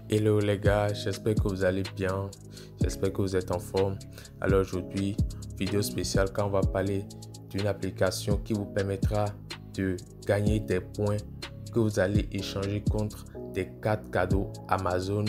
Hello les gars, j'espère que vous allez bien, j'espère que vous êtes en forme. Alors aujourd'hui, vidéo spéciale quand on va parler d'une application qui vous permettra de gagner des points que vous allez échanger contre des cartes cadeaux Amazon,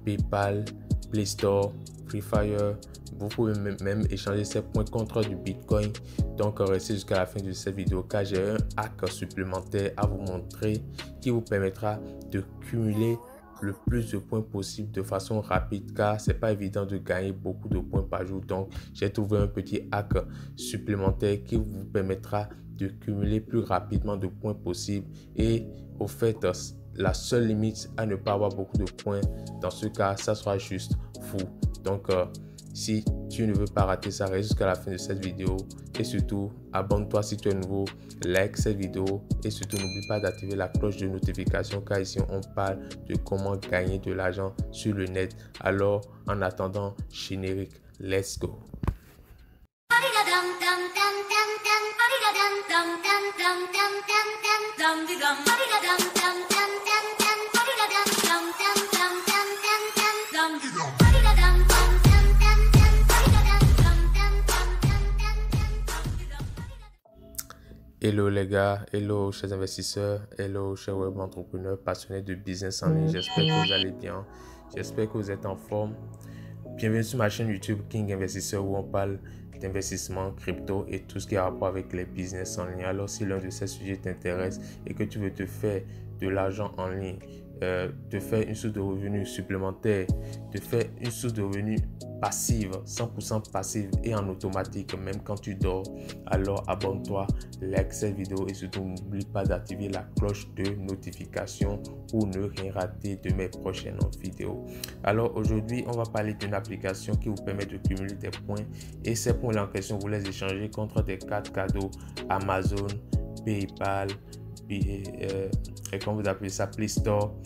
PayPal, Play Store, Free Fire. Vous pouvez même échanger ces points contre du Bitcoin. Donc restez jusqu'à la fin de cette vidéo car j'ai un hack supplémentaire à vous montrer qui vous permettra de cumuler le plus de points possible de façon rapide car c'est pas évident de gagner beaucoup de points par jour. Donc j'ai trouvé un petit hack supplémentaire qui vous permettra de cumuler plus rapidement de points possibles. Et au fait, la seule limite à ne pas avoir beaucoup de points dans ce cas, ça sera juste fou. Donc si tu ne veux pas rater ça, reste jusqu'à la fin de cette vidéo et surtout abonne-toi si tu es nouveau, like cette vidéo et surtout n'oublie pas d'activer la cloche de notification car ici on parle de comment gagner de l'argent sur le net. Alors en attendant, générique, let's go. Hello les gars, hello chers investisseurs, hello chers web entrepreneurs passionnés de business en ligne. J'espère que vous allez bien, j'espère que vous êtes en forme. Bienvenue sur ma chaîne YouTube King Investisseur où on parle d'investissement, crypto et tout ce qui a rapport avec les business en ligne. Alors si l'un de ces sujets t'intéresse et que tu veux te faire de l'argent en ligne, te faire une source de revenus supplémentaire, te faire une source de revenus passive, 100% passive et en automatique même quand tu dors, alors abonne-toi, like cette vidéo et surtout n'oublie pas d'activer la cloche de notification pour ne rien rater de mes prochaines vidéos. Alors aujourd'hui on va parler d'une application qui vous permet de cumuler des points et ces points en question vous les échangez contre des cartes cadeaux Amazon, PayPal, et comme vous appelez ça, Play Store,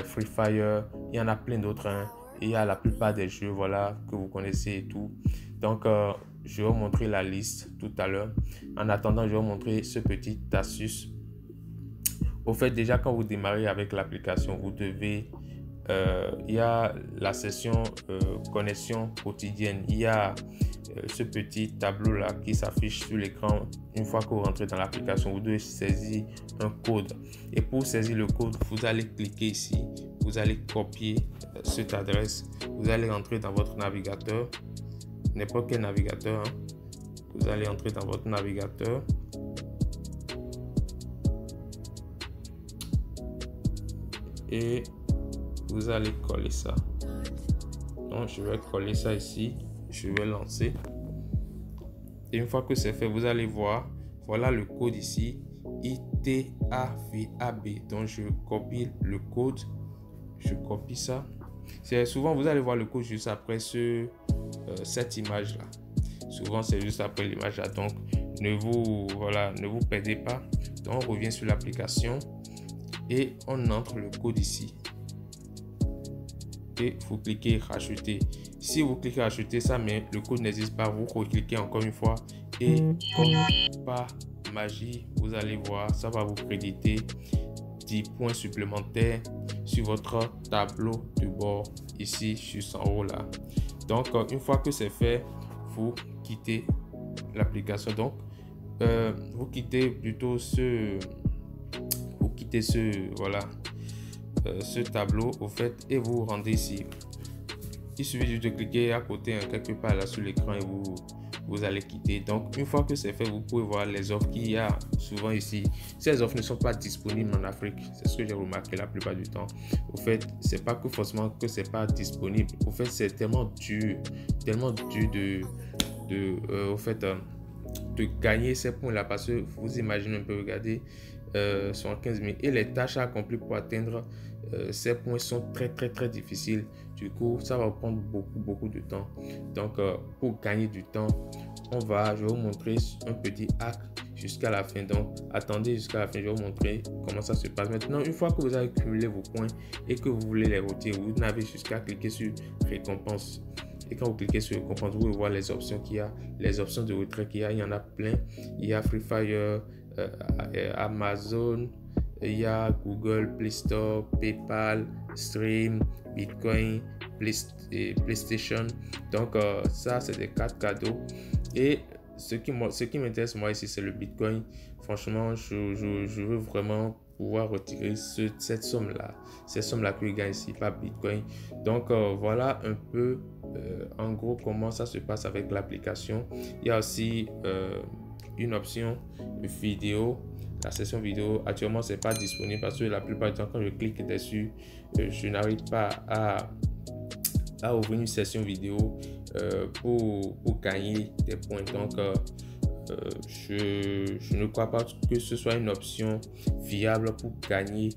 Free Fire, il y en a plein d'autres, hein. Il y a la plupart des jeux, voilà, que vous connaissez et tout. Donc, je vais vous montrer la liste tout à l'heure. En attendant, je vais vous montrer ce petit astuce. Au fait, déjà, quand vous démarrez avec l'application, vous devez... il y a la session connexion quotidienne. Il y a ce petit tableau là qui s'affiche sur l'écran. Une fois que vous rentrez dans l'application, vous devez saisir un code. Et pour saisir le code, vous allez cliquer ici. Vous allez copier cette adresse. Vous allez entrer dans votre navigateur. N'importe quel navigateur. Hein. Vous allez entrer dans votre navigateur. Et vous allez coller ça. Donc je vais coller ça ici. Je vais lancer. Et une fois que c'est fait, vous allez voir. Voilà le code ici. ITAVAB. Donc je copie le code. Je copie ça. C'est souvent vous allez voir le code juste après cette image là. Souvent c'est juste après l'image là. Donc ne vous perdez pas. Donc on revient sur l'application et on entre le code ici. Et vous cliquez rajouter. Si vous cliquez rajouter ça, mais le code n'existe pas, vous recliquez encore une fois et comme par magie, vous allez voir, ça va vous créditer 10 points supplémentaires sur votre tableau de bord ici juste en haut là. Donc une fois que c'est fait, vous quittez l'application. Donc vous quittez plutôt ce tableau au fait et vous vous rendez ici. Il suffit juste de cliquer à côté quelque part là sur l'écran et vous allez quitter. Donc une fois que c'est fait, vous pouvez voir les offres qu'il y a souvent ici. Ces offres ne sont pas disponibles en Afrique, c'est ce que j'ai remarqué la plupart du temps. Au fait, c'est pas que forcément que c'est pas disponible. Au fait, c'est tellement dur de gagner ces points là parce que vous imaginez un peu, regardez, 75 000 et les tâches à accomplir pour atteindre ces points sont très difficiles. Du coup, ça va prendre beaucoup de temps. Donc, pour gagner du temps, je vais vous montrer un petit hack jusqu'à la fin. Donc, attendez jusqu'à la fin, je vais vous montrer comment ça se passe. Maintenant, une fois que vous avez cumulé vos points et que vous voulez les retirer, vous n'avez jusqu'à cliquer sur récompense. Et quand vous cliquez sur récompense, vous pouvez voir les options qu'il y a, les options de retrait qu'il y a. Il y en a plein. Il y a Free Fire, Amazon, il y a Google Play Store, PayPal, Stream, Bitcoin, PlayStation. Donc ça, c'est des cartes cadeaux. Et ce qui m'intéresse moi ici, c'est le Bitcoin. Franchement, je veux vraiment pouvoir retirer cette somme-là. Cette somme-là que je gagne ici par Bitcoin. Donc voilà un peu en gros comment ça se passe avec l'application. Il y a aussi une option vidéo. La session vidéo, actuellement, c'est pas disponible parce que la plupart du temps, quand je clique dessus, je n'arrive pas à ouvrir une session vidéo pour gagner des points. Donc, je ne crois pas que ce soit une option viable pour gagner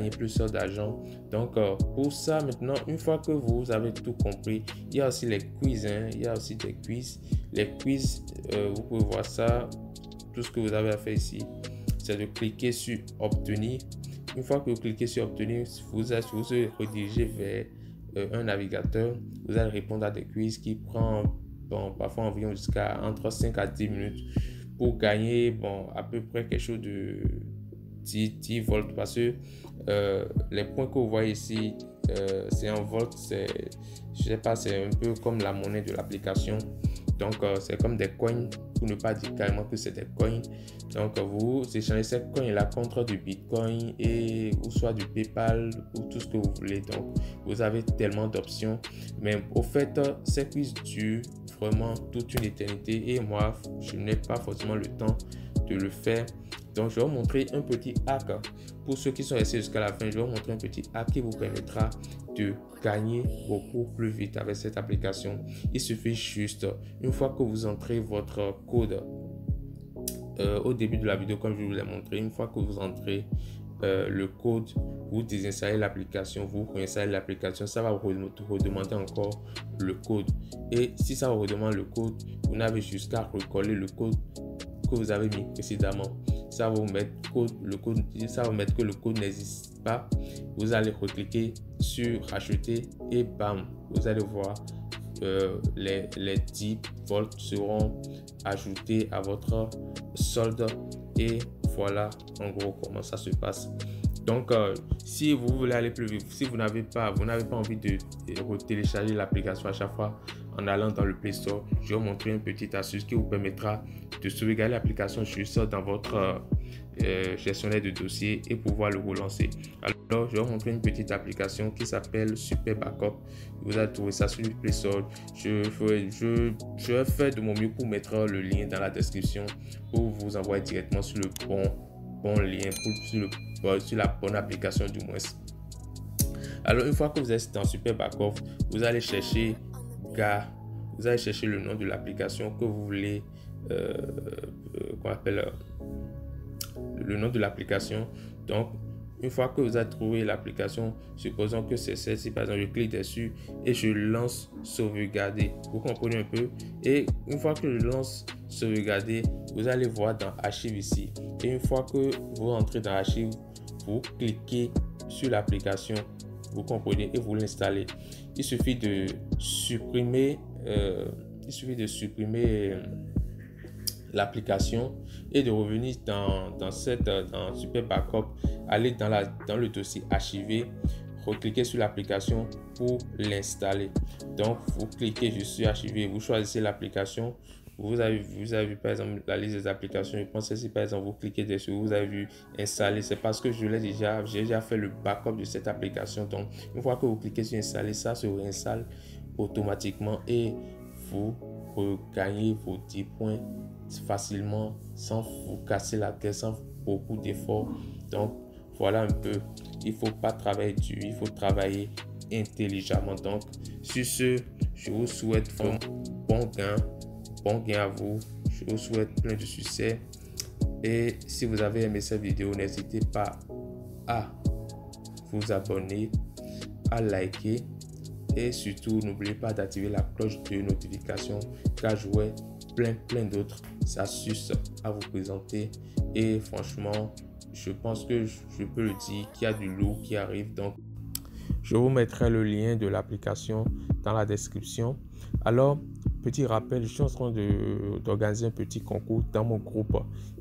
plus d'argent. Donc, pour ça, maintenant, une fois que vous avez tout compris, il y a aussi les quiz. Il y a aussi des quiz. Les quiz, vous pouvez voir ça. Tout ce que vous avez à faire ici, c'est de cliquer sur obtenir. Une fois que vous cliquez sur obtenir, vous serez redirigé vers un navigateur. Vous allez répondre à des quiz qui prend parfois environ jusqu'à entre 5 à 10 minutes pour gagner à peu près quelque chose de 10 volts, parce que les points que vous voyez ici, c'est en volts, je sais pas, c'est un peu comme la monnaie de l'application. Donc c'est comme des coins, pour ne pas dire carrément que c'est des coins. Donc vous échangez ces coins là contre du Bitcoin ou soit du PayPal ou tout ce que vous voulez. Donc vous avez tellement d'options. Mais au fait, ces quiz durent vraiment toute une éternité et moi je n'ai pas forcément le temps de le faire. Donc je vais vous montrer un petit hack. Pour ceux qui sont restés jusqu'à la fin, je vais vous montrer un petit hack qui vous permettra de gagner beaucoup plus vite avec cette application. Il suffit juste, une fois que vous entrez votre code au début de la vidéo, comme je vous l'ai montré, une fois que vous entrez le code, vous désinstallez l'application, vous réinstallez l'application, ça va vous redemander encore le code. Et si ça vous redemande le code, vous n'avez jusqu'à recoller le code que vous avez mis précédemment. Ça va vous mettre ça va mettre que le code n'existe pas. Vous allez recliquer sur acheter et bam, vous allez voir les 10 volts seront ajoutés à votre solde. Et voilà en gros comment ça se passe. Donc si vous voulez aller plus vite, si vous n'avez pas envie de télécharger l'application à chaque fois en allant dans le Play Store, je vais vous montrer une petite astuce qui vous permettra de sauvegarder l'application juste dans votre gestionnaire de dossier et pouvoir le relancer. Alors je vais vous montrer une petite application qui s'appelle Super Backup. Vous allez trouver ça sur le Play Store. Je vais faire de mon mieux pour mettre le lien dans la description pour vous envoyer directement sur le bon lien, sur la bonne application du moins. Alors une fois que vous êtes dans Super Backup, vous allez chercher le nom de l'application que vous voulez, qu'on appelle le nom de l'application. Donc une fois que vous avez trouvé l'application, supposons que c'est celle-ci, par exemple, je clique dessus et je lance sauvegarder. Vous comprenez un peu? Et une fois que je lance sauvegarder, vous allez voir dans archive ici. Et une fois que vous rentrez dans archive, vous cliquez sur l'application, vous comprenez, et vous l'installez. Il suffit de supprimer l'application et de revenir dans Super Backup, aller dans le dossier archivé, recliquer sur l'application pour l'installer. Donc vous cliquez juste sur archiver, vous choisissez l'application. Vous avez vu par exemple la liste des applications. Je pense ici par exemple, vous cliquez dessus, vous avez vu installer. C'est parce que j'ai déjà fait le backup de cette application. Donc une fois que vous cliquez sur installer, ça se réinstalle automatiquement et vous regagnez vos 10 points facilement sans vous casser la tête, sans beaucoup d'efforts. Donc voilà un peu, il faut pas travailler dur, il faut travailler intelligemment. Donc sur ce, je vous souhaite vraiment bon gain à vous. Je vous souhaite plein de succès et si vous avez aimé cette vidéo, n'hésitez pas à vous abonner, à liker et surtout n'oubliez pas d'activer la cloche de notification car j'aurai plein d'autres astuces à vous présenter et franchement je pense que je peux le dire qu'il y a du lourd qui arrive. Donc je vous mettrai le lien de l'application dans la description. Alors petit rappel, je suis en train d'organiser un petit concours dans mon groupe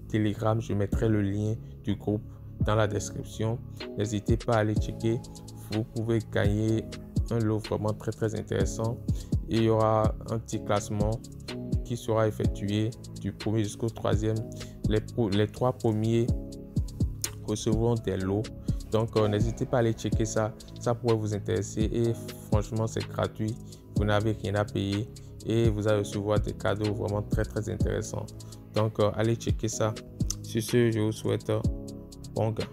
Telegram. Je mettrai le lien du groupe dans la description. N'hésitez pas à aller checker. Vous pouvez gagner un lot vraiment très intéressant. Et il y aura un petit classement qui sera effectué du premier jusqu'au 3e. Les 3 premiers recevront des lots. Donc n'hésitez pas à aller checker ça. Ça pourrait vous intéresser et franchement c'est gratuit. Vous n'avez rien à payer et vous allez recevoir des cadeaux vraiment très intéressants. Donc allez checker ça. Sur ce, je vous souhaite bon gain.